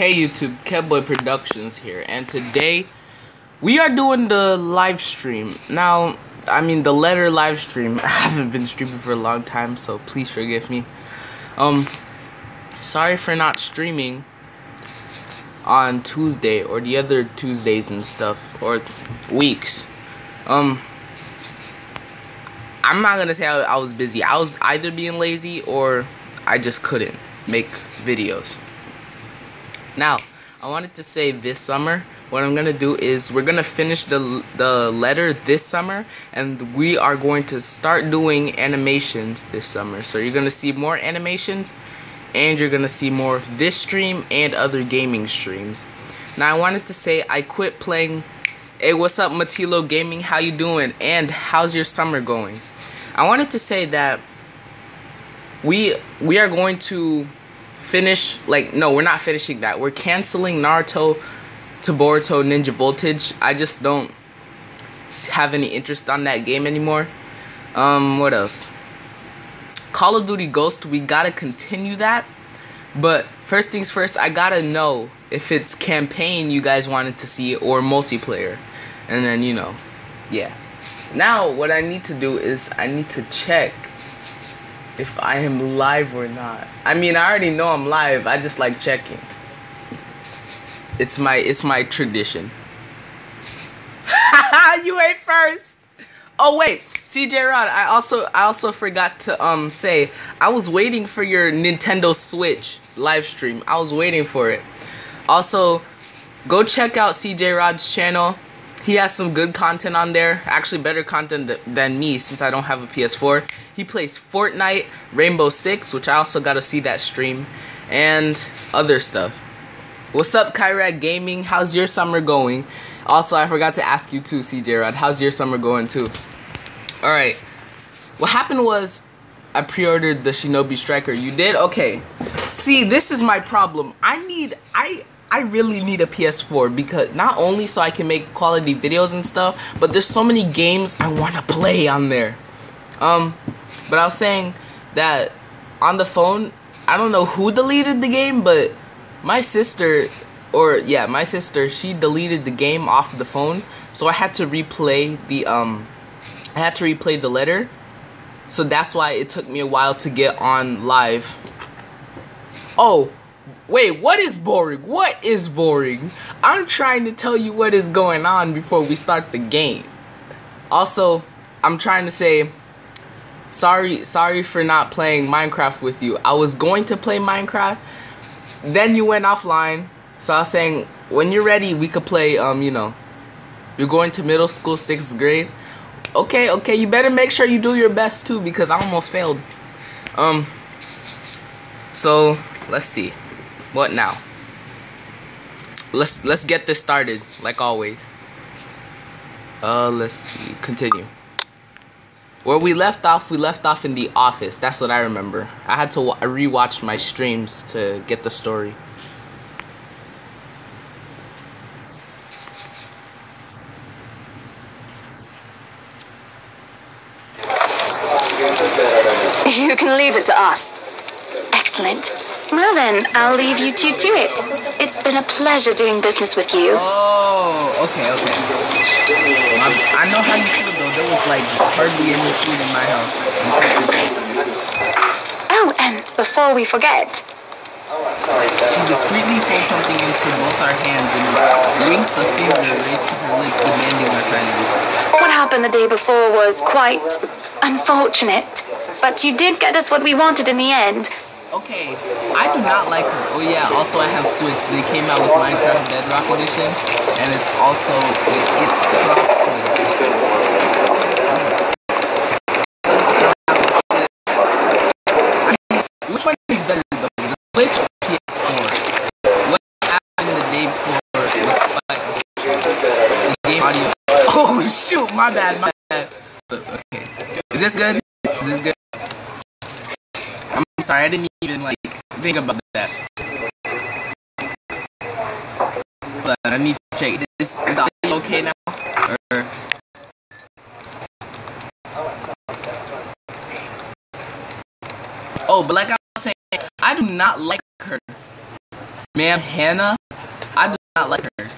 Hey YouTube, Kevboyproductions here, and today we are doing the live stream. Now, the letter live stream. I haven't been streaming for a long time, so please forgive me. Sorry for not streaming on Tuesday or the other Tuesdays and stuff, or weeks. I'm not gonna say I was busy. I was either being lazy or I just couldn't make videos. Now, I wanted to say this summer, what I'm gonna do is we're gonna finish the letter this summer, and we are going to start doing animations this summer. So you're gonna see more animations, and you're gonna see more of this stream and other gaming streams. Now, I wanted to say I quit playing. Hey, what's up, Matilo Gaming? How you doing? And how's your summer going? I wanted to say that we are going to finish, no, we're not finishing that. We're canceling Naruto to Boruto Ninja Voltage. I just don't have any interest on that game anymore. What else? Call of Duty Ghost, we gotta continue that. But first things first, I gotta know if it's campaign you guys wanted to see or multiplayer. And then, yeah. Now, what I need to do is I need to check if I am live or not. I already know I'm live. I just like checking. It's my tradition. You ate first. Oh wait, CJ Rod. I also forgot to say I was waiting for your Nintendo Switch live stream. I was waiting for it. Also, go check out CJ Rod's channel. He has some good content on there. Actually, better content than me since I don't have a PS4. He plays Fortnite, Rainbow Six, which I also got to see that stream, and other stuff. What's up, Kyrat Gaming? How's your summer going? Also, I forgot to ask you too, CJ Rod. How's your summer going too? Alright. What happened was I pre-ordered the Shinobi Striker. You did? Okay. See, this is my problem. I really need a PS4 because not only so I can make quality videos and stuff, but there's so many games I want to play on there. But I was saying that on the phone, I don't know who deleted the game, but my sister, she deleted the game off the phone, so I had to replay the letter. So that's why it took me a while to get on live. Oh, wait, what is boring? What is boring? I'm trying to tell you what is going on before we start the game. Also, I'm trying to say sorry for not playing Minecraft with you. I was going to play Minecraft, then you went offline. So I was saying when you're ready we could play you're going to middle school, 6th grade. Okay, you better make sure you do your best too because I almost failed. So let's see. What now? Let's get this started, like always. Let's see. Continue. Where we left off in the office. That's what I remember. I had to rewatch my streams to get the story. You can leave it to us. Excellent. Well then, I'll leave you two to it. It's been a pleasure doing business with you. Oh, okay. I know how you feel though. There was hardly any food in my house until today. Oh, and before we forget. She discreetly folds something into both our hands and winks a finger raised to her lips, demanding our silence. What happened the day before was quite unfortunate. But you did get us what we wanted in the end. Okay, I do not like her. Oh yeah, also I have Switch. They came out with Minecraft Bedrock Edition, and it's also, it's crossplay. Which one is better though, the Switch or PS4? What happened the day before was the game audio. Oh shoot, my bad. Okay, is this good? I'm sorry, I didn't even think about that. But I need to check. Is the audio okay now? Or oh, but like I was saying, I do not like her. Ma'am Hannah? I do not like her.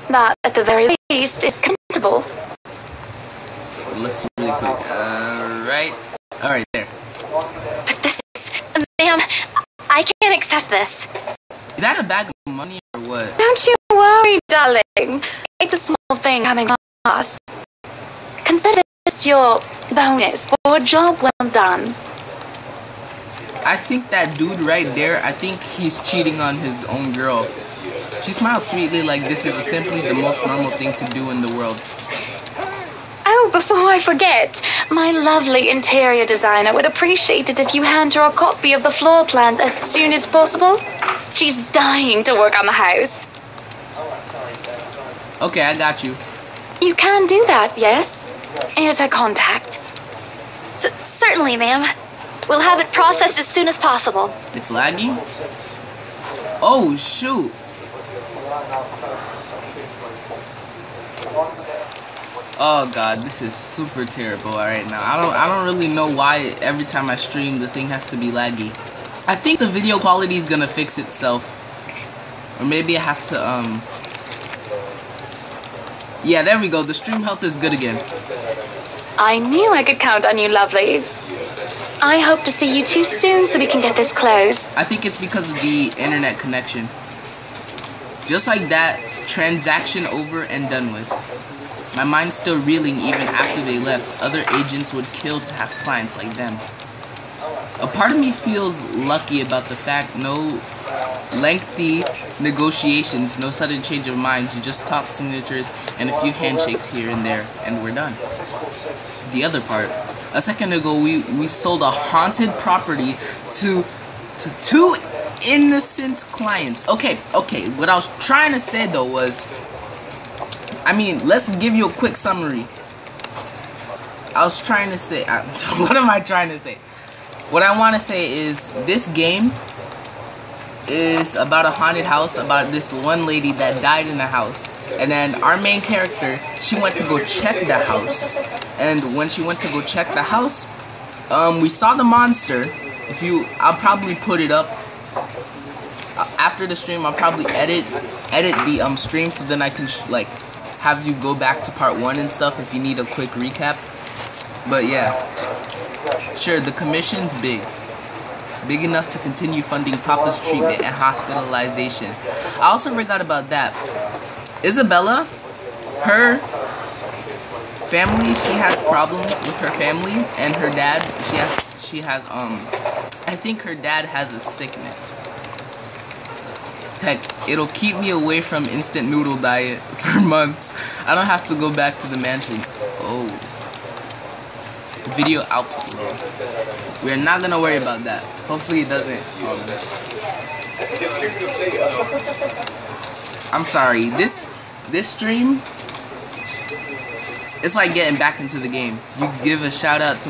That, at the very least, is comfortable. Let's see really quick. Right. Alright, there. But this is... Ma'am, I can't accept this. Is that a bag of money or what? Don't you worry, darling. It's a small thing coming from us. Consider this your bonus for a job well done. I think that dude right there, I think he's cheating on his own girl. She smiles sweetly like this is simply the most normal thing to do in the world. Oh, before I forget, my lovely interior designer would appreciate it if you hand her a copy of the floor plan as soon as possible. She's dying to work on the house. Okay, I got you. You can do that, yes? Here's her contact. Certainly, ma'am. We'll have it processed as soon as possible. It's lagging? Oh, shoot. Oh god, this is super terrible right now. I don't really know why every time I stream the thing has to be laggy. I think the video quality is gonna fix itself. Or maybe I have to yeah, there we go. The stream health is good again. I knew I could count on you lovelies. I hope to see you too soon so we can get this closed. I think it's because of the internet connection. Just like that, transaction over and done with. My mind's still reeling even after they left. Other agents would kill to have clients like them. A part of me feels lucky about the fact no lengthy negotiations, no sudden change of minds. You just talk signatures and a few handshakes here and there, and we're done. The other part. A second ago, we sold a haunted property to two innocent clients. Okay, what I was trying to say though was, I mean, let's give you a quick summary. I was trying to say, what am I trying to say? What I want to say is, this game is about a haunted house, about this one lady that died in the house. And then our main character, she went to go check the house. And when she went to go check the house, we saw the monster. I'll probably put it up. After the stream, I'll probably edit the stream so then I can like have you go back to part 1 and stuff if you need a quick recap. But yeah, sure, the commission's big enough to continue funding Papa's treatment and hospitalization. I also forgot about that. Isabella, her family, she has problems with her family and her dad. She has I think her dad has a sickness. Heck, it'll keep me away from instant noodle diet for months. I don't have to go back to the mansion. Oh. Video output low. We're not gonna worry about that. Hopefully it doesn't. I'm sorry. This stream, it's like getting back into the game. You give a shout out to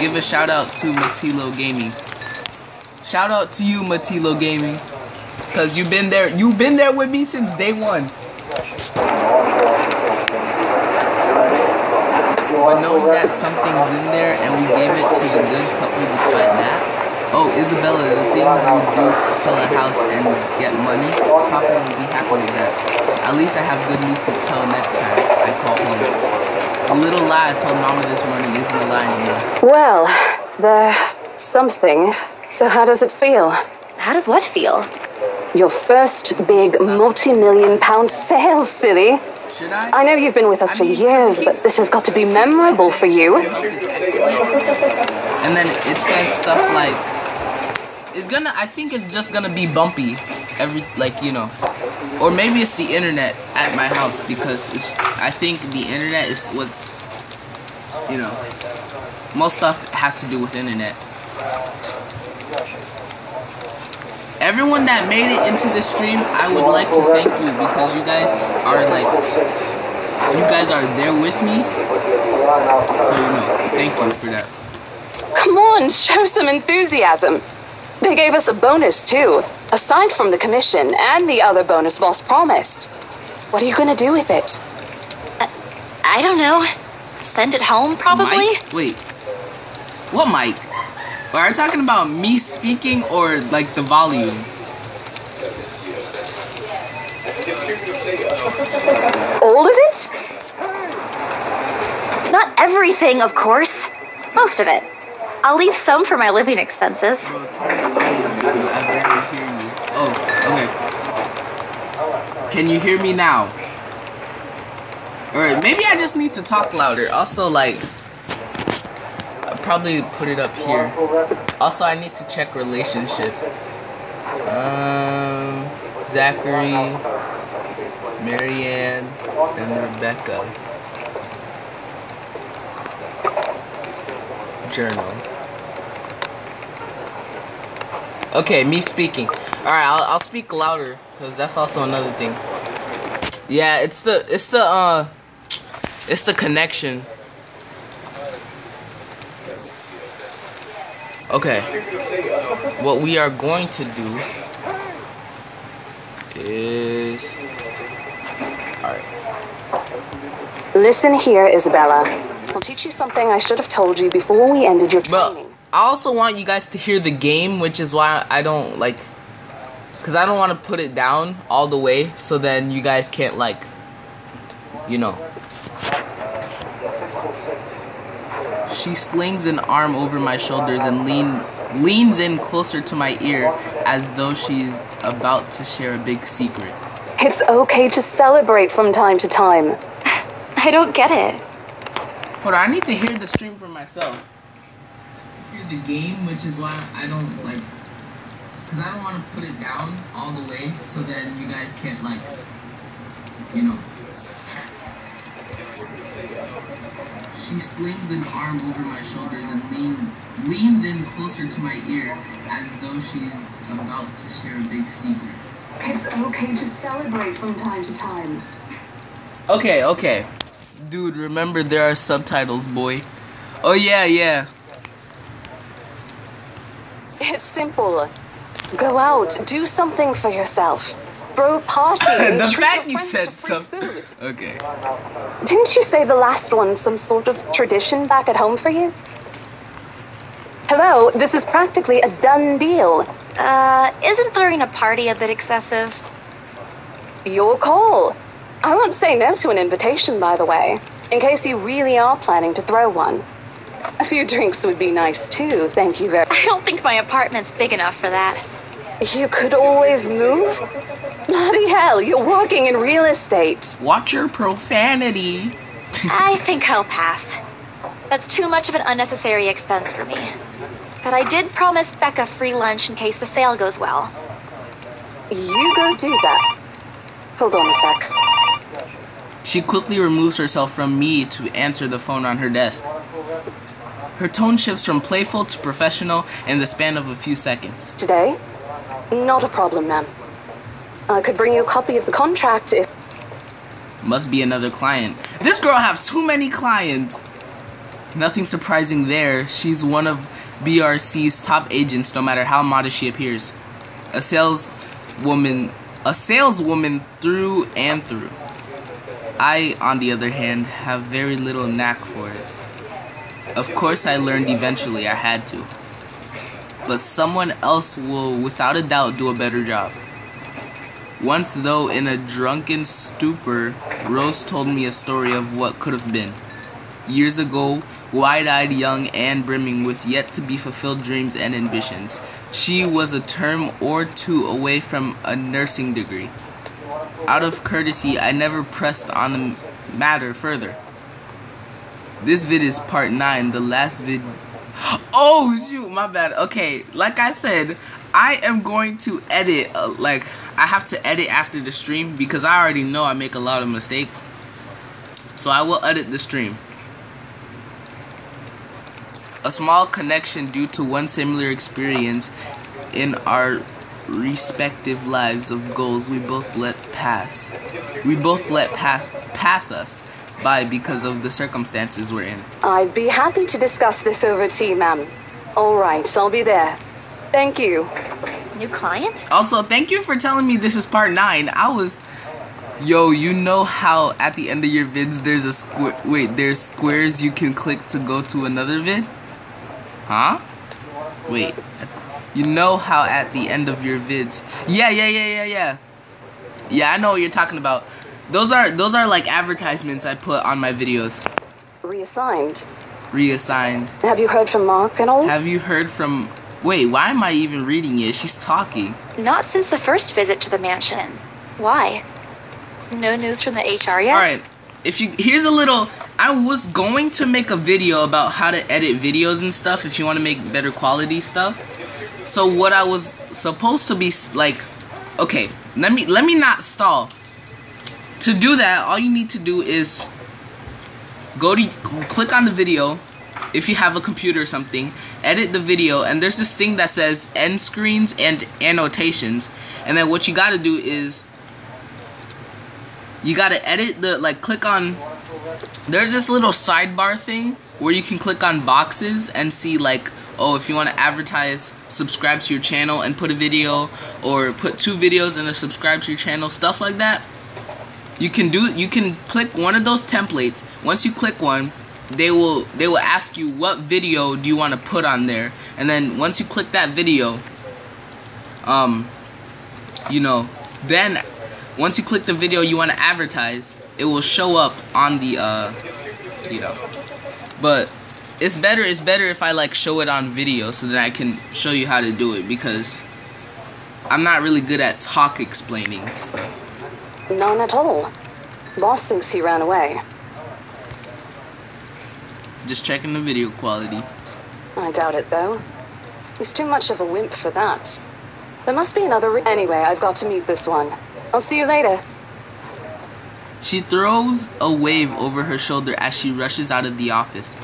give a shout out to Matilo Gaming. Shout out to you, Matilo Gaming. Cause you've been there with me since day 1. But knowing that something's in there and we gave it to the good couple despite that. Oh, Isabella, the things you do to sell a house and get money, Papa will be happy with that. At least I have good news to tell next time I call home. A little lie I told Mama this morning isn't a lie anymore. Well, there's something. So how does it feel? How does what feel? Your first big multi-million-pound sale, silly. Should I? I know you've been with us for years, but this has got to be memorable for you. And then it says stuff like, I think it's just gonna be bumpy or maybe it's the internet at my house, because I think the internet is what's, most stuff has to do with internet. Everyone that made it into this stream, I would like to thank you, because you guys are there with me. So, thank you for that. Come on, show some enthusiasm. They gave us a bonus, too. Aside from the commission and the other bonus boss promised. What are you going to do with it? I don't know. Send it home, probably? Mike? Wait. What mic? Are you talking about me speaking or, like, the volume? All of it? Not everything, of course. Most of it. I'll leave some for my living expenses. Bro, turn the audio down. I barely hear you. Oh, okay. Can you hear me now? Alright, maybe I just need to talk louder. Also, like, I'll probably put it up here. Also, I need to check relationship. Zachary, Marianne, and Rebecca. Journal. Okay, me speaking. Alright, I'll speak louder, because that's also another thing. Yeah, it's the connection. Okay. What we are going to do is... Alright. Listen here, Isabella. I'll teach you something I should have told you before we ended your training. But I also want you guys to hear the game, which is why I don't, like... Because I don't want to put it down all the way, so then you guys can't, like... You know. She slings an arm over my shoulders and leans in closer to my ear as though she's about to share a big secret. It's okay to celebrate from time to time. I don't get it. Hold on, I need to hear the stream for myself. Hear the game, which is why I don't, like... Because I don't want to put it down all the way, so then you guys can't, like... You know. She slings an arm over my shoulders and leans in closer to my ear as though she's about to share a big secret. It's okay to celebrate from time to time. Okay. Dude, remember there are subtitles, boy. Oh, yeah. It's simple. Go out, do something for yourself. Throw a party. The fact you said something. Okay. Didn't you say the last one's some sort of tradition back at home for you? Hello, this is practically a done deal. Isn't throwing a party a bit excessive? Your call. I won't say no to an invitation, by the way, in case you really are planning to throw one. A few drinks would be nice too, thank you very much. I don't think my apartment's big enough for that. You could always move? Bloody hell, you're working in real estate. Watch your profanity. I think I'll pass. That's too much of an unnecessary expense for me. But I did promise Becca free lunch in case the sale goes well. You go do that. Hold on a sec. She quickly removes herself from me to answer the phone on her desk. Her tone shifts from playful to professional in the span of a few seconds. Today? Not a problem, ma'am. I could bring you a copy of the contract if... Must be another client. This girl has too many clients. Nothing surprising there. She's one of BRC's top agents, no matter how modest she appears. A saleswoman through and through. I, on the other hand, have very little knack for it. Of course, I learned eventually. I had to. But someone else will, without a doubt, do a better job. Once, though, in a drunken stupor, Rose told me a story of what could have been. Years ago, wide-eyed, young, and brimming with yet-to-be-fulfilled dreams and ambitions, she was a term or two away from a nursing degree. Out of courtesy, I never pressed on the matter further. This vid is part 9, the last vid... Oh, shoot, my bad. Okay, like I said, I am going to edit, I have to edit after the stream because I already know I make a lot of mistakes. So I will edit the stream. A small connection due to one similar experience in our respective lives of goals we both let pass. We both let pass us by because of the circumstances we're in. I'd be happy to discuss this over tea, ma'am. All right, I'll be there. Thank you. New client? Also, thank you for telling me this is part 9. Yo, you know how at the end of your vids there's a there's squares you can click to go to another vid? Huh? Wait. You know how at the end of your vids... Yeah. Yeah, I know what you're talking about. Those are like advertisements I put on my videos. Reassigned. Reassigned. Have you heard from Mark at all? Have you heard from... Wait, why am I even reading it? She's talking. Not since the first visit to the mansion. Why? No news from the HR yet? Alright, here's a little... I was going to make a video about how to edit videos and stuff if you want to make better quality stuff. So what I was supposed to be like... Okay, let me not stall. To do that, all you need to do is click on the video if you have a computer or something, edit the video, and there's this thing that says end screens and annotations. And then what you gotta do is you gotta edit the, like, click on, there's this little sidebar thing where you can click on boxes and see, like, oh, if you want to advertise, subscribe to your channel and put a video, or put 2 videos and subscribe to your channel, stuff like that. You can click one of those templates. Once you click one, they will ask you what video do you want to put on there, and then once you click that video, you know, then once you click the video you want to advertise, it will show up on the you know. But it's better if I like show it on video so that I can show you how to do it, because I'm not really good at talk explaining stuff. None at all. Boss thinks he ran away. Just checking the video quality. I doubt it, though. He's too much of a wimp for that. There must be another anyway, I've got to meet this one. I'll see you later. She throws a wave over her shoulder as she rushes out of the office.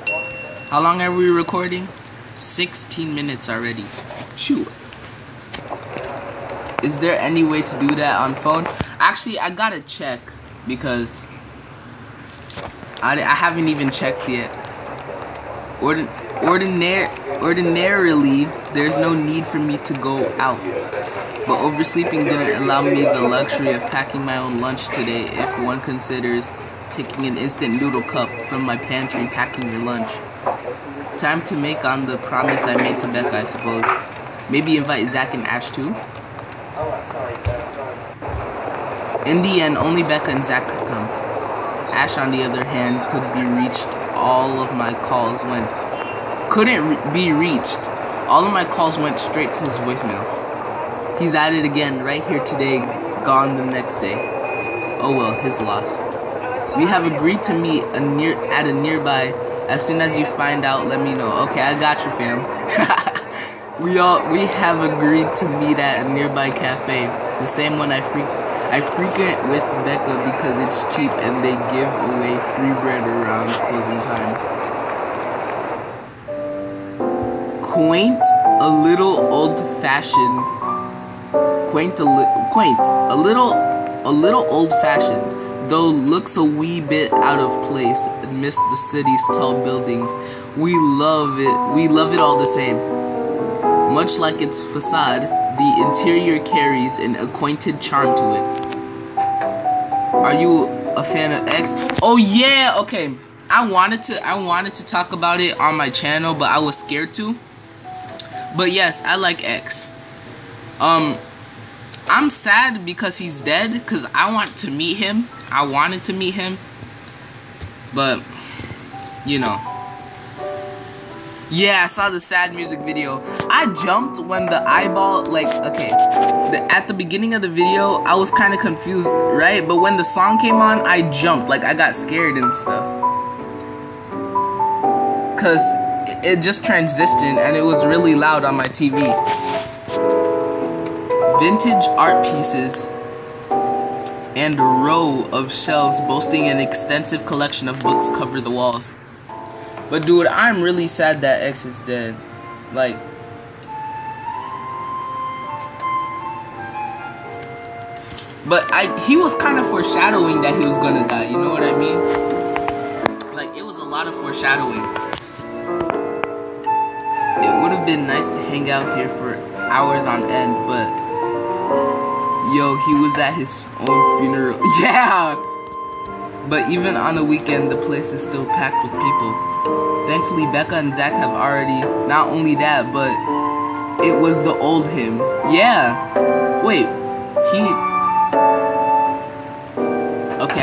How long are we recording? 16 minutes already. Shoot. Is there any way to do that on phone? Actually, I gotta check, because I haven't even checked yet. Ordinarily, there's no need for me to go out. But oversleeping didn't allow me the luxury of packing my own lunch today, if one considers taking an instant noodle cup from my pantry, packing your lunch. Time to make on the promise I made to Becca, I suppose. Maybe invite Zach and Ash too? In the end, only Becca and Zach could come. Ash, on the other hand, couldn't be reached. All of my calls went straight to his voicemail. He's at it again, right here today, gone the next day. Oh well, his loss. We have agreed to meet at a nearby. As soon as you find out, let me know. Okay, I got you, fam. We have agreed to meet at a nearby cafe, the same one I frequent with Becca because it's cheap and they give away free bread around closing time. Quaint, a little old-fashioned. A little old-fashioned, though looks a wee bit out of place amidst the city's tall buildings. We love it all the same. Much like its facade, the interior carries an acquainted charm to it. Are you a fan of X? Oh yeah, okay. I wanted to talk about it on my channel, but I was scared to. But yes, I like X. I'm sad because he's dead, because I want to meet him. I wanted to meet him. But, you know. Yeah, I saw the sad music video. I jumped when the eyeball, like, okay. At the beginning of the video, I was kind of confused, right? But when the song came on, I jumped. Like, I got scared and stuff. Because it just transitioned and it was really loud on my TV. Vintage art pieces and a row of shelves boasting an extensive collection of books cover the walls. But dude, I'm really sad that X is dead. Like, but he was kind of foreshadowing that he was gonna die, you know what I mean? Like, it was a lot of foreshadowing. It would have been nice to hang out here for hours on end, but yo, he was at his own funeral. Yeah! But even on a weekend, the place is still packed with people. Thankfully, Becca and Zach have already, not only that, but it was the old him. Yeah! Wait,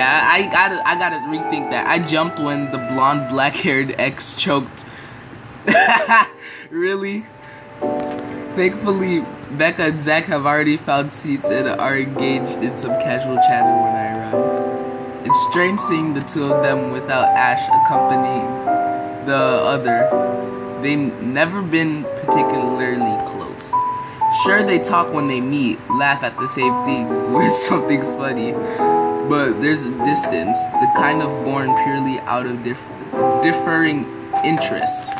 I gotta rethink that. I jumped when the blonde, black-haired ex choked. Really? Thankfully, Becca and Zach have already found seats and are engaged in some casual chatter when I arrive. It's strange seeing the two of them without Ash accompanying the other. They've never been particularly close. Sure, they talk when they meet, laugh at the same things, when something's funny, but there's a distance, the kind of born purely out of differing interest.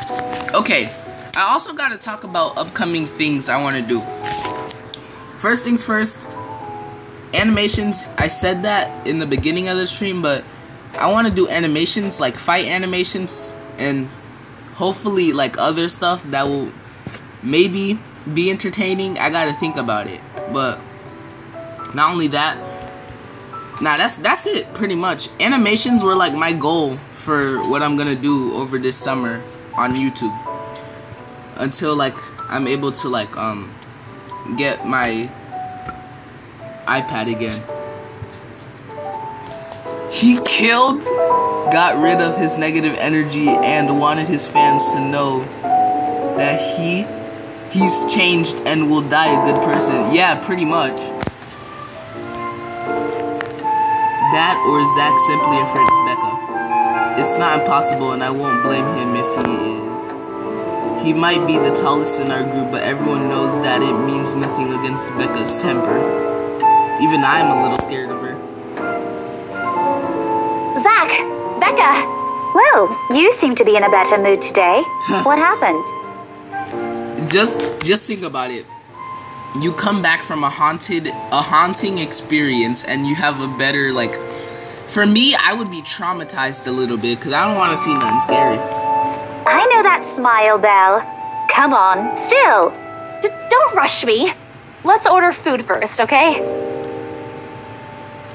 Okay, I also gotta talk about upcoming things I want to do. First things first, animations. I said that in the beginning of the stream, but I want to do animations, like fight animations, and hopefully like other stuff that will maybe be entertaining. I gotta think about it. But not only that, that's it pretty much. Animations were like my goal for what I'm gonna do over this summer on YouTube, until like I'm able to like get my iPad again. He got rid of his negative energy and wanted his fans to know that he's changed and will die a good person. Yeah, pretty much. That or Zach simply afraid of Becca. It's not impossible, and I won't blame him if he is. He might be the tallest in our group, but everyone knows that it means nothing against Becca's temper. Even I'm a little scared of her. Zach! Becca! Well, you seem to be in a better mood today. What happened? Just think about it. You come back from a haunting experience, and you have a better, like, for me, I would be traumatized a little bit because I don't want to see nothing scary. I know that smile, Belle. Come on, still. Don't rush me. Let's order food first, okay?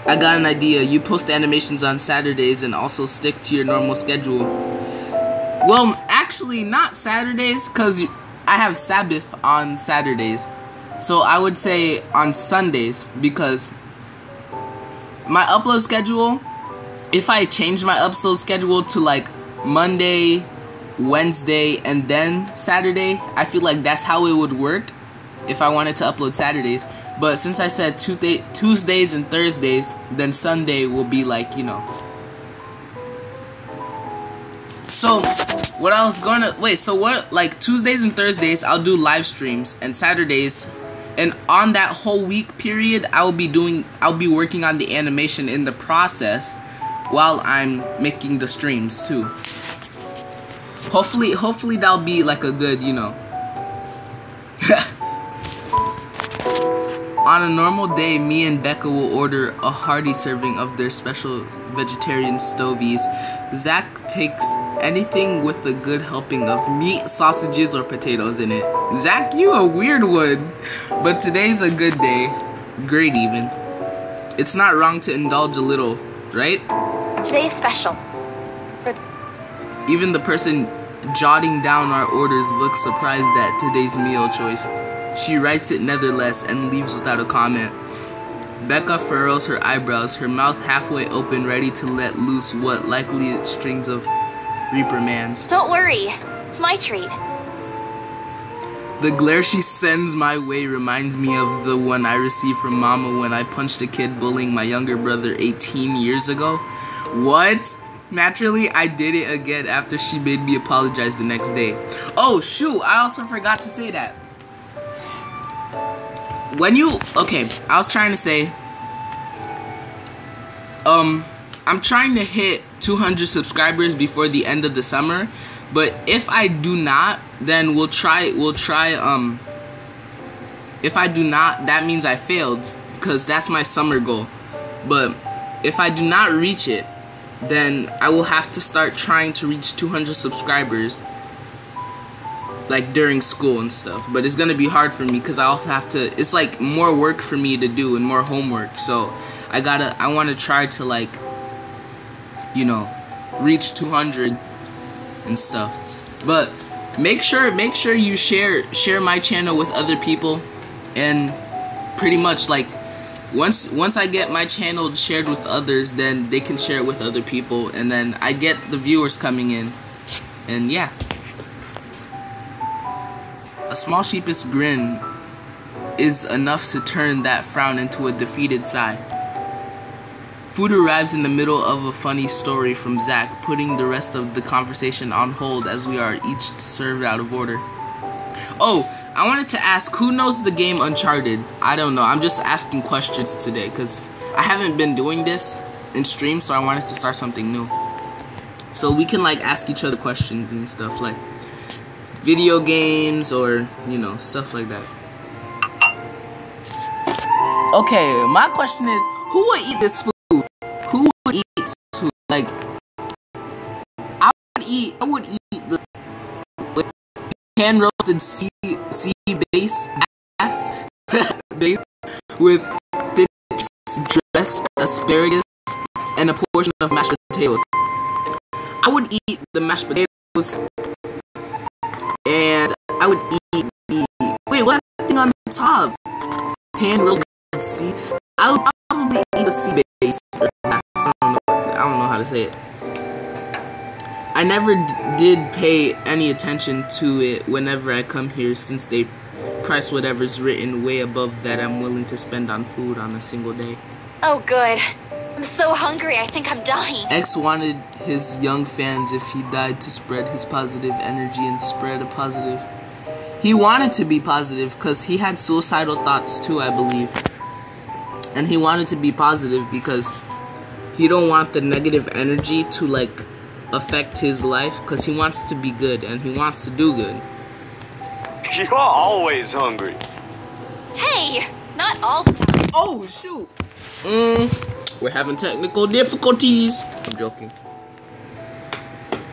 I got an idea. You post animations on Saturdays and also stick to your normal schedule. Well, actually, not Saturdays, because I have Sabbath on Saturdays. So I would say on Sundays, because my upload schedule, if I change my upload schedule to like Monday, Wednesday, and then Saturday, I feel like that's how it would work if I wanted to upload Saturdays. But since I said Tuesdays and Thursdays, then Sunday will be like, you know. So what I was gonna like Tuesdays and Thursdays I'll do live streams, and Saturdays, and on that whole week period I'll be working on the animation in the process while I'm making the streams too. Hopefully that'll be like a good, you know. On a normal day, me and Becca will order a hearty serving of their special vegetarian stovies. Zach takes anything with a good helping of meat, sausages, or potatoes in it. Zach, you a weird one. But today's a good day. Great even. It's not wrong to indulge a little, right? Today's special. Even the person jotting down our orders looks surprised at today's meal choice. She writes it nevertheless and leaves without a comment. Becca furrows her eyebrows, her mouth halfway open, ready to let loose what likely strings of reprimands. Don't worry, it's my treat. The glare she sends my way reminds me of the one I received from Mama when I punched a kid bullying my younger brother 18 years ago. What? Naturally, I did it again after she made me apologize the next day. Oh, shoot, I also forgot to say that. I was trying to say, I'm trying to hit 200 subscribers before the end of the summer, but if I do not, then we'll try, if I do not, that means I failed, because that's my summer goal. But if I do not reach it, then I will have to start trying to reach 200 subscribers, like during school and stuff. But it's gonna be hard for me because I also have to, it's like more work for me to do and more homework. So I want to try to, like, you know, reach 200 and stuff. But make sure you share my channel with other people, and pretty much like Once I get my channel shared with others, then they can share it with other people, and then I get the viewers coming in, and yeah. A small sheepish grin is enough to turn that frown into a defeated sigh. Food arrives in the middle of a funny story from Zach, putting the rest of the conversation on hold as we are each served out of order. Oh, I wanted to ask, who knows the game Uncharted? I don't know, I'm just asking questions today, because I haven't been doing this in stream, so I wanted to start something new. So we can like ask each other questions and stuff, like video games or, you know, stuff like that. Okay, my question is, who would eat this food? Who would eat this food? Like, I would eat the hand roasted sea base ass base with dressed asparagus and a portion of mashed potatoes. I would eat the mashed potatoes, and I would eat the what's that thing on the top? Hand roasted sea. I would probably eat the sea base. I don't know how to say it. I never did pay any attention to it whenever I come here, since they price whatever's written way above that I'm willing to spend on food on a single day. Oh, good. I'm so hungry, I think I'm dying. X wanted his young fans, if he died, to spread his positive energy and spread a positive. He wanted to be positive because he had suicidal thoughts too, I believe. And he wanted to be positive because he don't want the negative energy to like affect his life, because he wants to be good and he wants to do good. You're always hungry. Hey, not all the time. Oh shoot. We're having technical difficulties. I'm joking.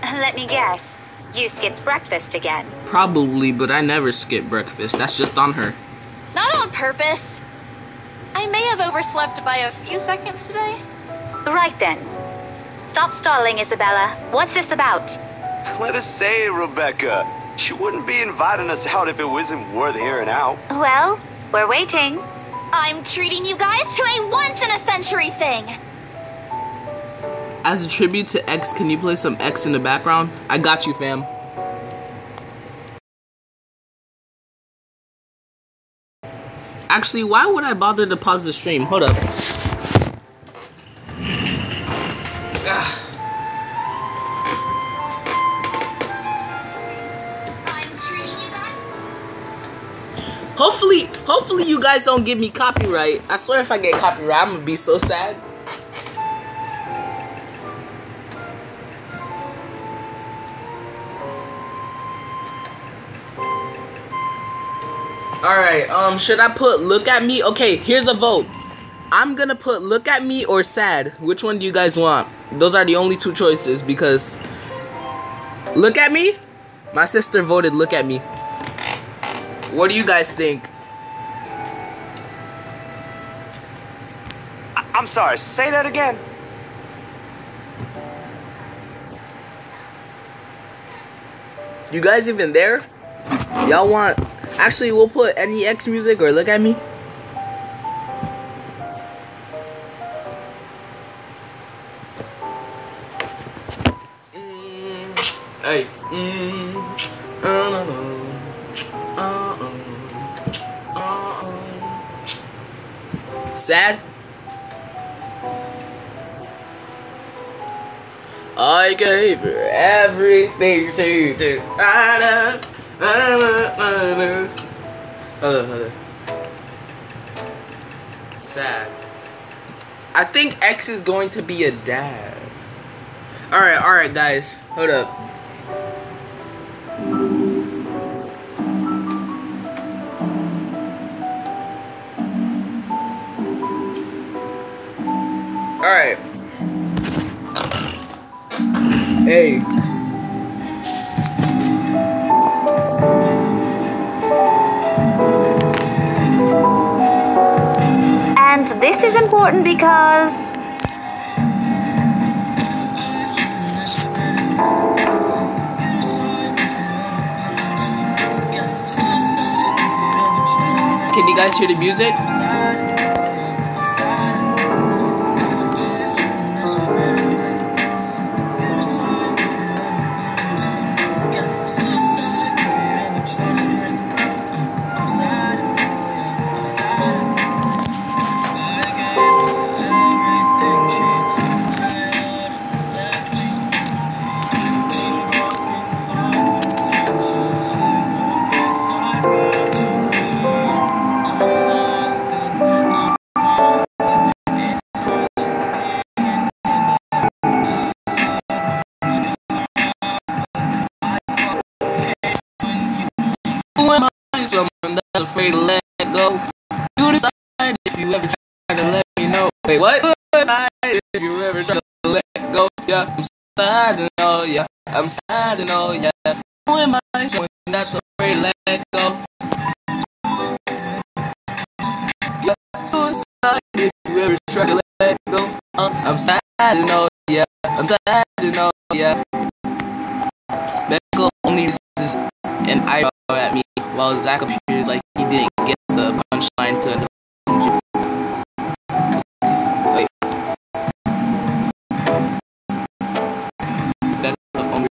Let me guess. You skipped breakfast again. Probably, but I never skip breakfast. That's just on her. Not on purpose. I may have overslept by a few seconds today. Right then. Stop stalling, Isabella. What's this about? Let us say, Rebecca. She wouldn't be inviting us out if it wasn't worth hearing out. Well, we're waiting. I'm treating you guys to a once-in-a-century thing. As a tribute to X, can you play some X in the background? I got you, fam. Actually, why would I bother to pause the stream? Hold up. Hopefully you guys don't give me copyright. I swear if I get copyright, I'm gonna be so sad. Alright, should I put look at me? Okay, here's a vote. I'm gonna put look at me or sad. Which one do you guys want? Those are the only two choices, because look at me? My sister voted look at me. What do you guys think? I'm sorry, say that again. You guys even there? Y'all want... Actually, we'll put any X music or look at me. Hey. Sad? I gave her everything she did. Hold on. Sad. I think X is going to be a dad. Alright, guys. Hold up. Alright. Hey. And this is important because... Can you guys hear the music? afraid to let go. You decide if you ever try to let me know. Wait, what? If you ever try to let go, yeah. I'm sad to know, yeah. I'm sad to know, yeah. Who am I someone that's afraid to let go? Yeah, suicide if you ever try to let go. I'm sad to know, yeah. I'm sad to know, yeah. Becca only uses an eyebrow at me while Zach appears like he didn't get the punchline to the wait. Becca only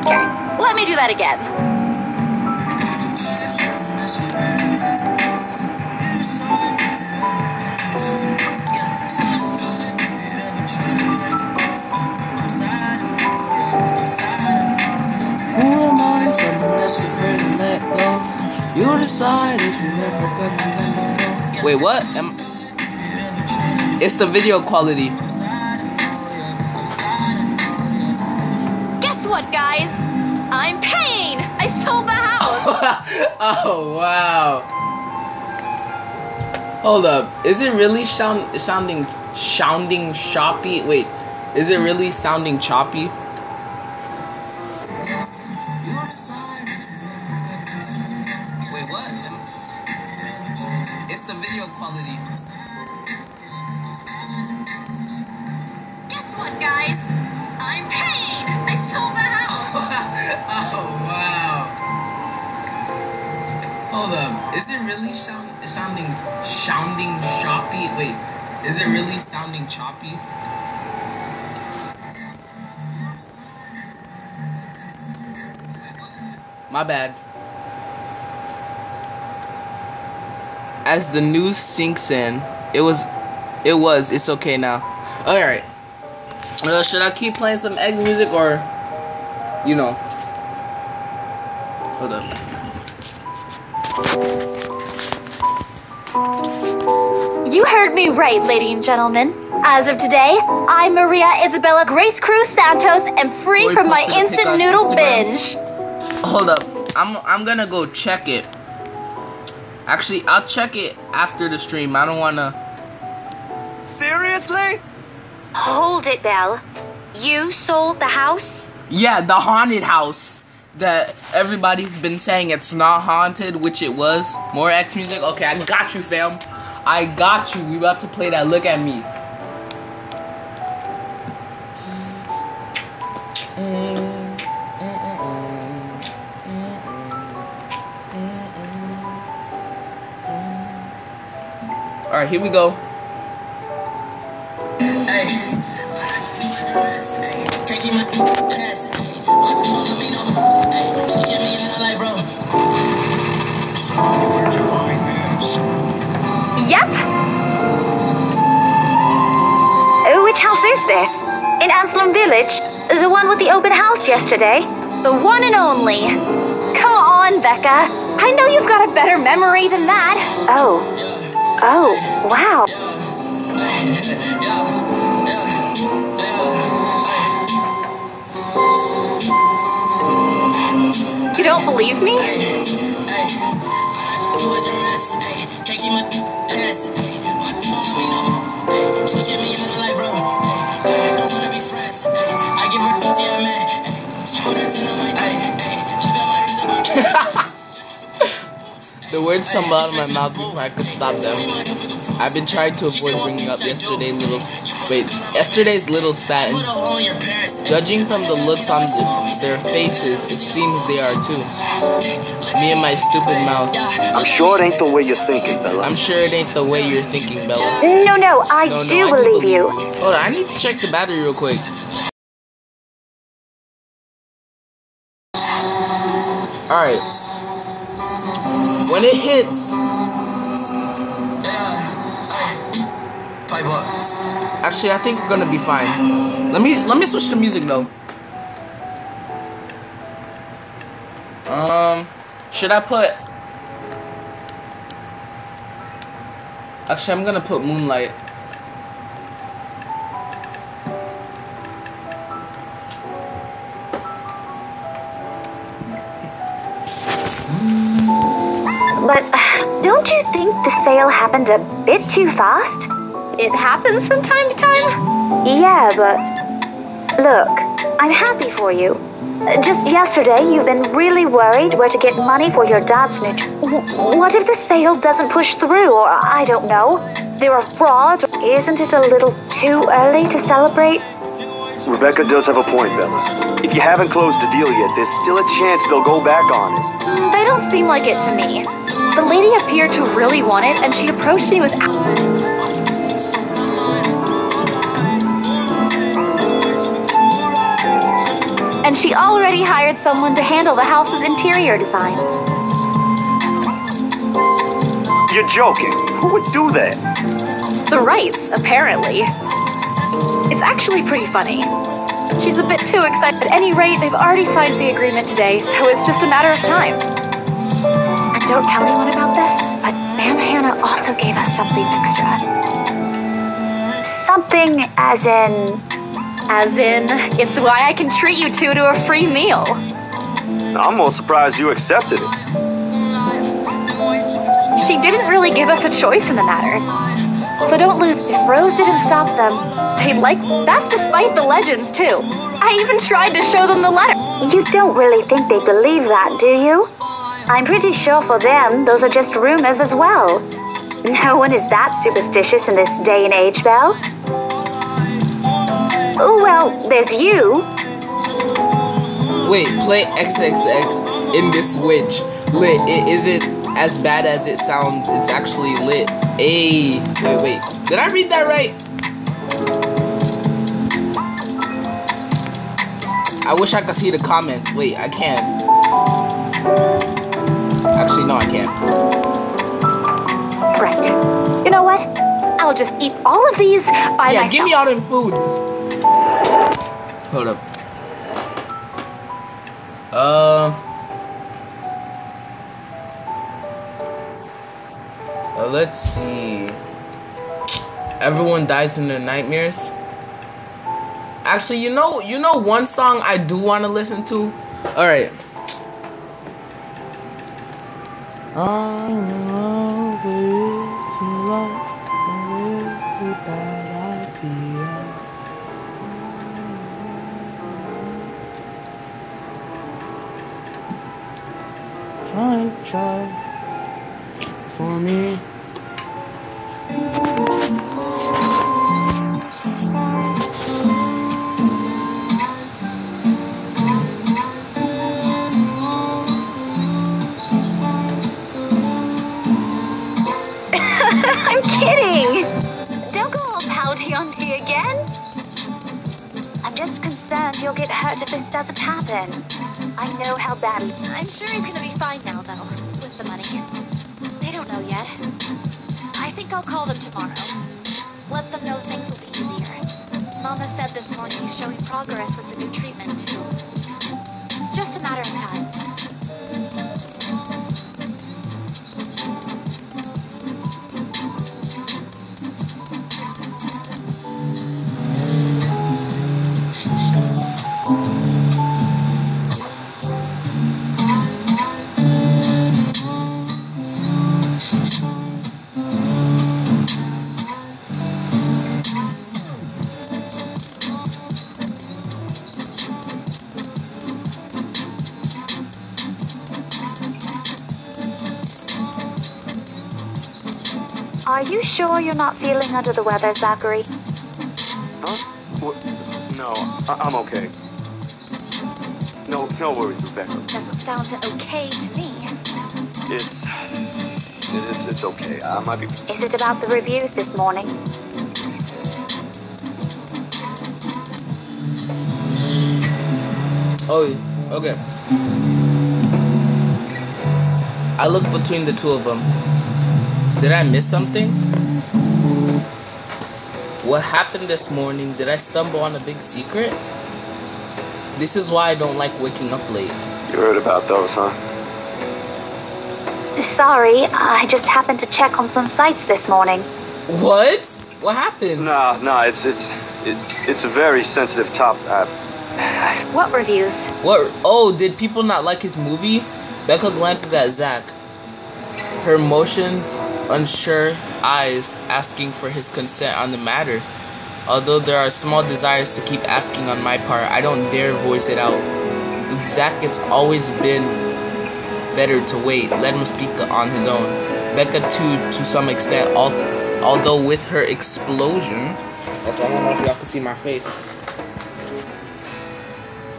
Okay, let me do that again. Who am I? Someone that's afraid to let go. You decide if you ever got to let me go. Wait, what? It's the video quality. Guess what, guys? I'm paying! I sold the house! Oh, wow. Hold up. Is it really sounding choppy? Wait, is it really sounding choppy? Wait, what? It's the video quality. Guess what, guys? I'm paying! I sold the house! Oh, wow. Hold up. Is it really sounding choppy? Wait, is it really sounding choppy? My bad. As the news sinks in, it's okay now. Alright. Should I keep playing some egg music or, you know? Hold up. You heard me right, ladies and gentlemen. As of today, I'm Maria Isabella Grace Cruz Santos and free from my instant noodle binge. Hold up. I'm gonna go check it. Actually, I'll check it after the stream. I don't wanna. Seriously? Hold it, Belle. You sold the house? Yeah, the haunted house that everybody's been saying it's not haunted, which it was. More X music. Okay, I got you, fam. I got you. We about to play that. Look at me. All right, here we go. Yep. Which house is this? In Aslam Village? The one with the open house yesterday? The one and only. Come on, Becca. I know you've got a better memory than that. Oh, wow. You don't believe me? The words come out of my mouth before I could stop them. I've been trying to avoid bringing up yesterday's little spat, and judging from the looks on their faces, it seems they are too. Me and my stupid mouth. I'm sure it ain't the way you're thinking, Bella. I'm sure it ain't the way you're thinking, Bella. No, I do believe you. Hold on, I need to check the battery real quick. Alright. When it hits. Actually, I think we're gonna be fine. Let me switch the music though. Should I put? Actually, I'm gonna put Moonlight. But don't you think the sale happened a bit too fast? It happens from time to time. Yeah, but look, I'm happy for you. Just yesterday, you've been really worried where to get money for your dad's What if the sale doesn't push through, or I don't know, there are frauds? Isn't it a little too early to celebrate? Rebecca does have a point, Bella. If you haven't closed the deal yet, there's still a chance they'll go back on it. They don't seem like it to me. The lady appeared to really want it, and she approached me with... And she already hired someone to handle the house's interior design. You're joking. Who would do that? The Wrights, apparently. It's actually pretty funny. She's a bit too excited. At any rate, they've already signed the agreement today, so it's just a matter of time. And don't tell anyone about this, but Ma'am Hannah also gave us something extra. Something as in... As in, it's why I can treat you two to a free meal. I'm most surprised you accepted it. She didn't really give us a choice in the matter. So don't lose. If Rose didn't stop them, they'd like... That's despite the legends, too. I even tried to show them the letter. You don't really think they believe that, do you? I'm pretty sure for them, those are just rumors as well. No one is that superstitious in this day and age, Belle. Oh, well, there's you. Wait, play XXX in this Switch. Lit. Is it as bad as it sounds? It's actually lit. Hey, wait. Did I read that right? I wish I could see the comments. Wait, I can. Actually, no, I can't. Right. You know what? I'll just eat all of these by myself. Give me all them foods. Hold up. Let's see. Everyone dies in their nightmares. Actually, you know one song I do want to listen to? All right. I know it's a bad idea. Try for me. I'm kidding! Don't go all pouty on me again. I'm just concerned you'll get hurt if this doesn't happen. I know how badly. I'm sure he's gonna be fine now, though, with the money. They don't know yet. I think I'll call them tomorrow. Let them know things will be easier. Mama said this morning he's showing progress with the new treatment, too. It's just a matter of time. Are you sure you're not feeling under the weather, Zachary? Huh? What? No, I'm okay. No worries, Rebecca. Doesn't sound okay to me. It's okay. I might be... Is it about the reviews this morning? Oh, okay. I looked between the two of them. Did I miss something? What happened this morning? Did I stumble on a big secret? This is why I don't like waking up late. You heard about those, huh? Sorry, I just happened to check on some sites this morning. What? What happened? No, it's a very sensitive topic. What reviews? What? Oh, did people not like his movie? Becca glances at Zach. Her motions, unsure eyes asking for his consent on the matter. Although there are small desires to keep asking on my part, I don't dare voice it out. With Zach, it's always been better to wait, let him speak on his own. Becca too, to some extent, although with her explosion, I don't know if y'all can see my face.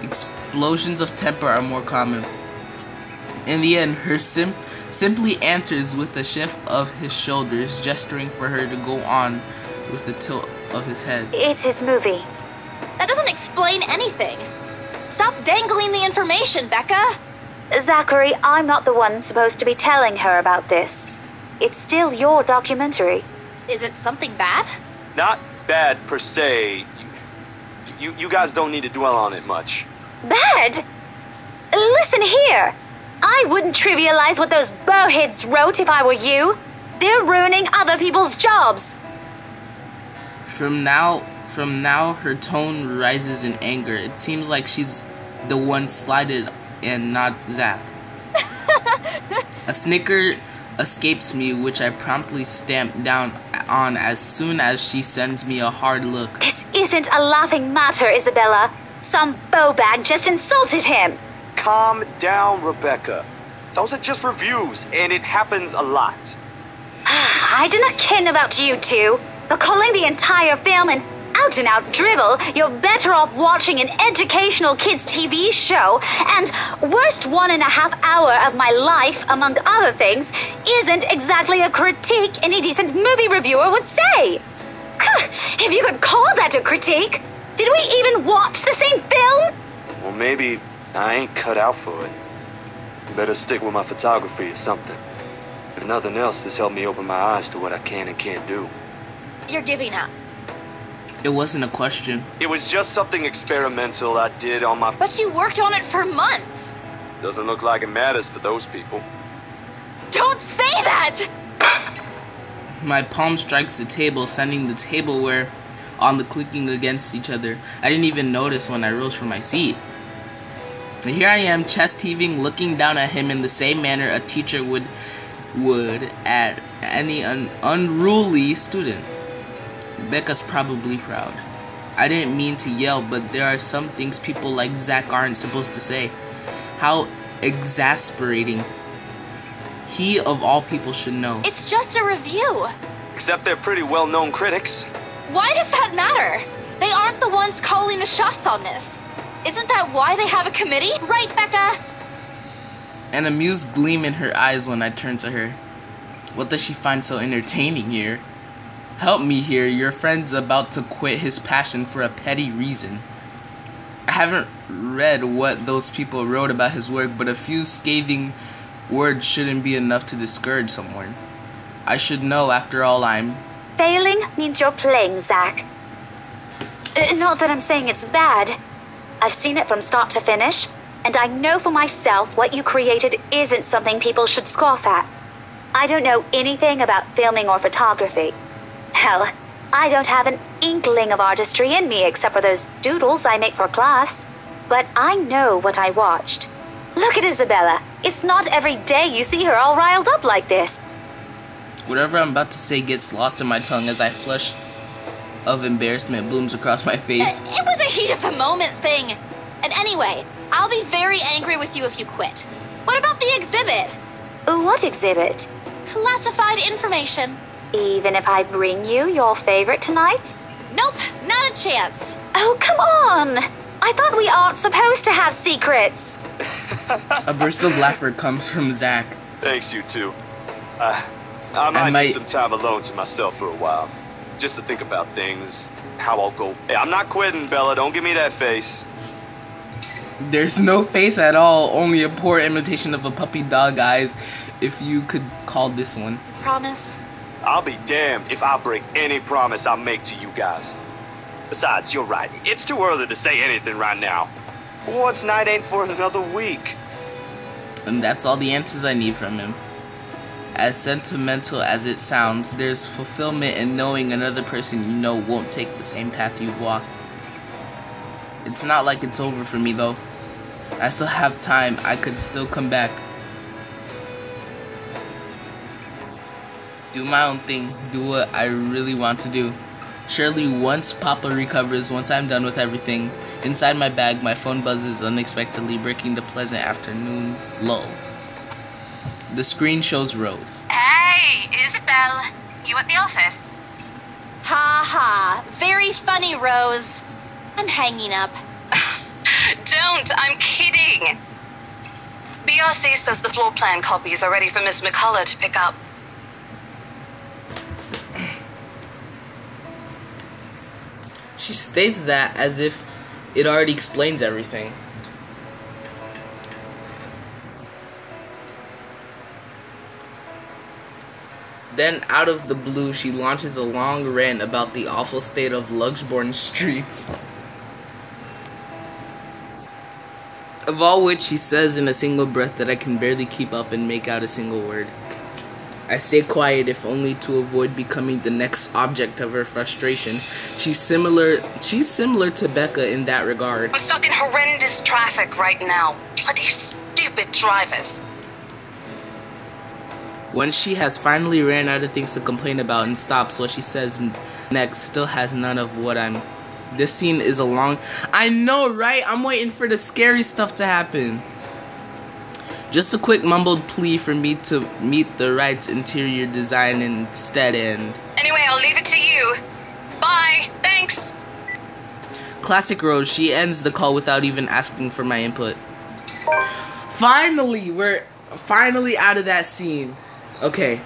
Explosions of temper are more common. In the end, her simply answers with a shift of his shoulders, gesturing for her to go on with a tilt of his head. It's his movie. That doesn't explain anything. Stop dangling the information, Becca. Zachary, I'm not the one supposed to be telling her about this. It's still your documentary. Is it something bad? Not bad per se. You guys don't need to dwell on it much. Bad? Listen here. I wouldn't trivialize what those bowheads wrote if I were you. They're ruining other people's jobs. From now, her tone rises in anger. It seems like she's the one slighted and not Zach. A snicker escapes me, which I promptly stamp down on as soon as she sends me a hard look. This isn't a laughing matter, Isabella. Some bowbag just insulted him. Calm down, Rebecca. Those are just reviews, and it happens a lot. I do not ken about you two, but calling the entire film an out-and-out dribble, you're better off watching an educational kids' TV show, and worst 1.5 hour of my life, among other things, isn't exactly a critique any decent movie reviewer would say. If you could call that a critique, did we even watch the same film? Well, maybe I ain't cut out for it. Better stick with my photography or something. If nothing else, this helped me open my eyes to what I can and can't do. You're giving up. It wasn't a question. It was just something experimental I did on my... But you worked on it for months. Doesn't look like it matters for those people. Don't say that! My palm strikes the table, sending the tableware on the clicking against each other. I didn't even notice when I rose from my seat. And here I am, chest heaving, looking down at him in the same manner a teacher would at any unruly student. Becca's probably proud. I didn't mean to yell, but there are some things people like Zach aren't supposed to say. How exasperating. He, of all people, should know. It's just a review. Except they're pretty well-known critics. Why does that matter? They aren't the ones calling the shots on this. Isn't that why they have a committee? Right, Becca? An amused gleam in her eyes when I turned to her. What does she find so entertaining here? Help me here, your friend's about to quit his passion for a petty reason. I haven't read what those people wrote about his work, but a few scathing words shouldn't be enough to discourage someone. I should know, after all. Failing means you're playing, Zach. Not that I'm saying it's bad. I've seen it from start to finish, and I know for myself what you created isn't something people should scoff at. I don't know anything about filming or photography. Hell, I don't have an inkling of artistry in me except for those doodles I make for class. But I know what I watched. Look at Isabella. It's not every day you see her all riled up like this. Whatever I'm about to say gets lost in my tongue as I flush of embarrassment blooms across my face. It was a heat of the moment thing. And anyway, I'll be very angry with you if you quit. What about the exhibit? What exhibit? Classified information. Even if I bring you your favorite tonight? Nope, not a chance. Oh, come on! I thought we aren't supposed to have secrets. A burst of laughter comes from Zach. Thanks, you two. I might need some time alone to myself for a while. Just to think about things, how I'll go. Hey, I'm not quitting, Bella. Don't give me that face. There's no face at all, only a poor imitation of a puppy dog eyes, if you could call this one. Promise? I'll be damned if I break any promise I make to you guys. Besides, you're right. It's too early to say anything right now. Once night ain't for another week. And that's all the answers I need from him. As sentimental as it sounds, there's fulfillment in knowing another person you know won't take the same path you've walked. It's not like it's over for me though. I still have time. I could still come back. do my own thing, do what I really want to do. Surely once Papa recovers, once I'm done with everything, inside my bag my phone buzzes unexpectedly, breaking the pleasant afternoon lull. The screen shows Rose. Hey, Isabel. You at the office? Ha ha. Very funny, Rose. I'm hanging up. Don't, I'm kidding. BRC says the floor plan copies are ready for Miss McCullough to pick up. She states that as if it already explains everything. Then, out of the blue, she launches a long rant about the awful state of Luxborn streets. Of all which she says in a single breath that I can barely keep up and make out a single word. I stay quiet, if only to avoid becoming the next object of her frustration. She's similar to Becca in that regard. I'm stuck in horrendous traffic right now. Bloody stupid drivers. When she has finally ran out of things to complain about and stops, what she says next still has none of what I'm... This scene is a long... I know, right? I'm waiting for the scary stuff to happen. Just a quick mumbled plea for me to meet the right interior design instead, and... Anyway, I'll leave it to you. Bye. Thanks. Classic Rose, she ends the call without even asking for my input. Finally, we're finally out of that scene. Okay.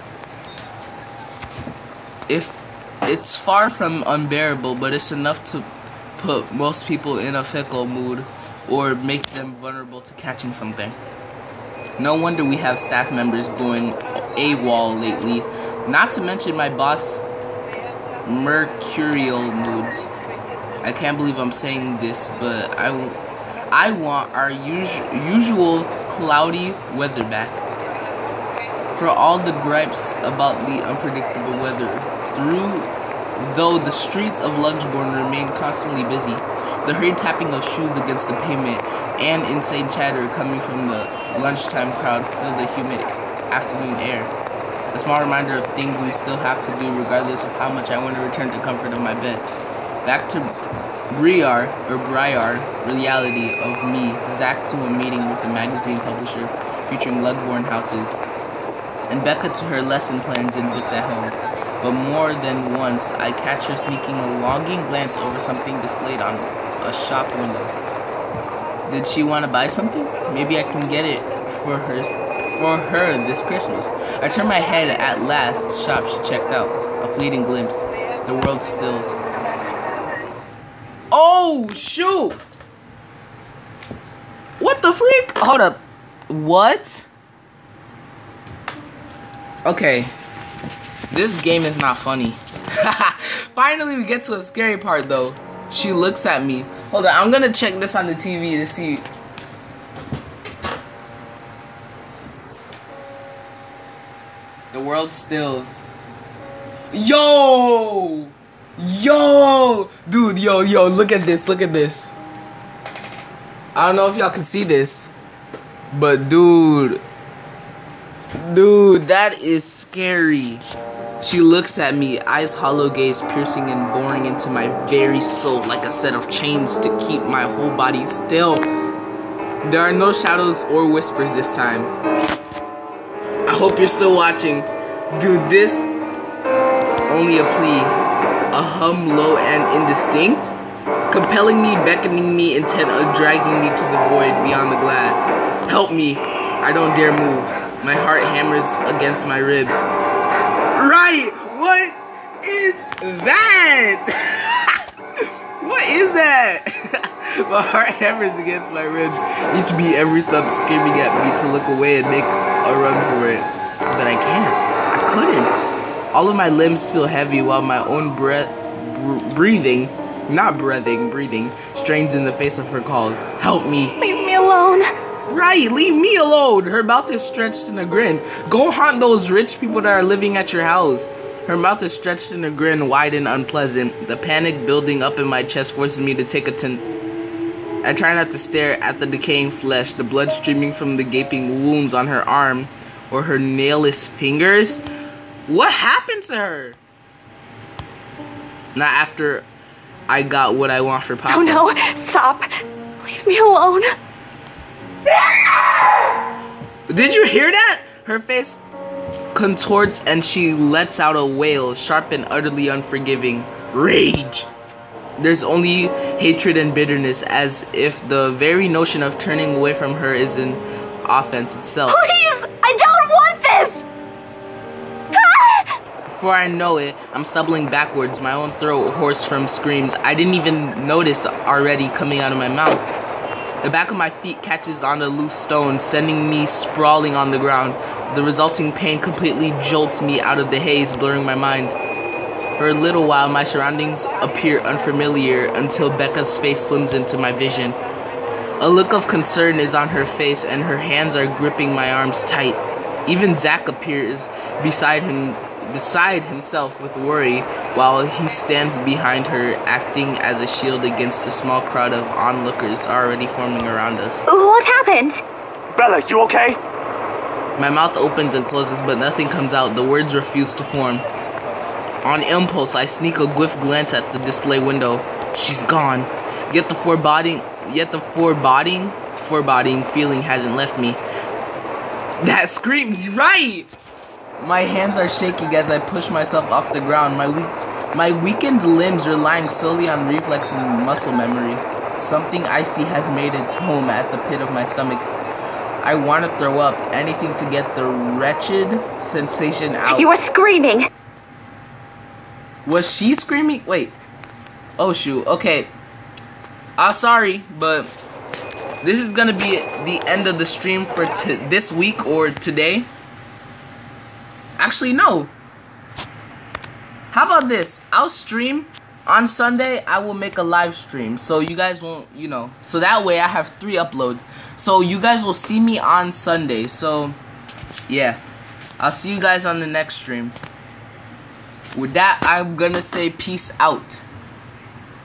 If it's far from unbearable, but it's enough to put most people in a fickle mood or make them vulnerable to catching something. No wonder we have staff members going AWOL lately. Not to mention my boss mercurial moods. I can't believe I'm saying this, but I want our usual cloudy weather back. For all the gripes about the unpredictable weather, though the streets of Luxborn remain constantly busy, the hurried tapping of shoes against the pavement and insane chatter coming from the lunchtime crowd fill the humid afternoon air. A small reminder of things we still have to do regardless of how much I want to return to comfort of my bed. Back to Briar reality of me, Zach to a meeting with a magazine publisher featuring Luxborn houses, and Becca to her lesson plans and books at home. But more than once, I catch her sneaking a longing glance over something displayed on a shop window. Did she want to buy something? Maybe I can get it for her this Christmas. I turn my head at last shop she checked out. A fleeting glimpse. The world stills. Oh, shoot! What the freak? Hold up. What? Okay. This game is not funny. Finally, we get to a scary part, though. She looks at me. Hold on, I'm gonna check this on the TV to see. The world stills. Yo! Yo! Dude, yo, look at this, look at this. I don't know if y'all can see this, but dude, that is scary. She looks at me, eyes hollow gaze piercing and boring into my very soul like a set of chains to keep my whole body still. There are no shadows or whispers this time. I hope you're still watching. Dude, this only a plea, a hum low and indistinct, compelling me, beckoning me, intent of dragging me to the void beyond the glass. Help me, I don't dare move. My heart hammers against my ribs. Right! What is that? What is that? My heart hammers against my ribs. Each beat, every thump screaming at me to look away and make a run for it. But I can't. I couldn't. All of my limbs feel heavy while my own breathing strains in the face of her calls. Help me. Leave me alone. Right, leave me alone. Her mouth is stretched in a grin. Go haunt those rich people that are living at your house. Her mouth is stretched in a grin, wide and unpleasant. The panic building up in my chest forces me to take a I try not to stare at the decaying flesh, the blood streaming from the gaping wounds on her arm or her nailless fingers. What happened to her? Not after I got what I want for Papa. Oh no, stop. Leave me alone. Did you hear that? Her face contorts and she lets out a wail, sharp and utterly unforgiving. Rage. There's only hatred and bitterness, as if the very notion of turning away from her is an offense itself. Please, I don't want this! Before I know it, I'm stumbling backwards, my own throat hoarse from screams I didn't even notice already coming out of my mouth. The back of my feet catches on a loose stone, sending me sprawling on the ground. The resulting pain completely jolts me out of the haze, blurring my mind. For a little while, my surroundings appear unfamiliar until Becca's face swims into my vision. A look of concern is on her face, and her hands are gripping my arms tight. Even Zach appears beside himself with worry, while he stands behind her, acting as a shield against a small crowd of onlookers already forming around us. What happened? Bella, you okay? My mouth opens and closes, but nothing comes out. The words refuse to form. On impulse, I sneak a swift glance at the display window. She's gone. Yet the foreboding feeling hasn't left me. That scream, right! My hands are shaking as I push myself off the ground, my weakened limbs relying solely on reflex and muscle memory. Something icy has made its home at the pit of my stomach. I want to throw up, anything to get the wretched sensation out. You were screaming! Was she screaming? Wait. Oh shoot, okay. Sorry, but this is gonna be the end of the stream for this week or today. Actually, no. How about this? I'll stream on Sunday. I will make a live stream, so you guys won't, so that way I have 3 uploads. So you guys will see me on Sunday. So, yeah. I'll see you guys on the next stream. With that, I'm gonna say peace out.